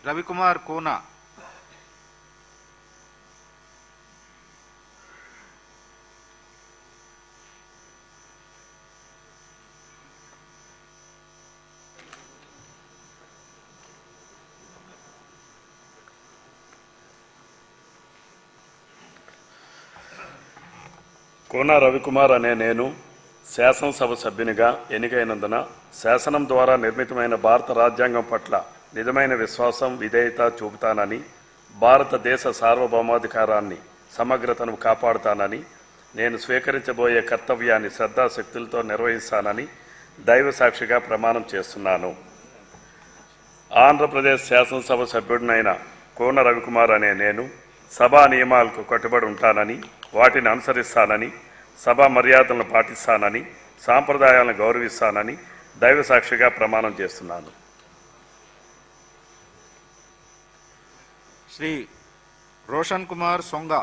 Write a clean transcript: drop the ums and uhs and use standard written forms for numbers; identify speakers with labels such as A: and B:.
A: రవికుమార్ కోనా.
B: కోన రవికుమార్ అనే నేను శాసనసభ సభ్యునిగా ఎన్నికైనందున శాసనం ద్వారా నిర్మితమైన భారత రాజ్యాంగం పట్ల నిజమైన విశ్వాసం, విధేయత చూపుతానని, భారతదేశ సార్వభౌమాధికారాన్ని, సమగ్రతను కాపాడుతానని, నేను స్వీకరించబోయే కర్తవ్యాన్ని శ్రద్ధాశక్తులతో నిర్వహిస్తానని దైవ సాక్షిగా ప్రమాణం చేస్తున్నాను. ఆంధ్రప్రదేశ్ శాసనసభ సభ్యుడినైన కోన రవికుమార్ అనే నేను సభా నియమాలకు కట్టుబడి ఉంటానని, వాటిని అనుసరిస్తానని, సభా మర్యాదలను పాటిస్తానని, సాంప్రదాయాలను గౌరవిస్తానని దైవ సాక్షిగా ప్రమాణం చేస్తున్నాను.
A: శ్రీ రోషన్ కుమార్ సొంగ.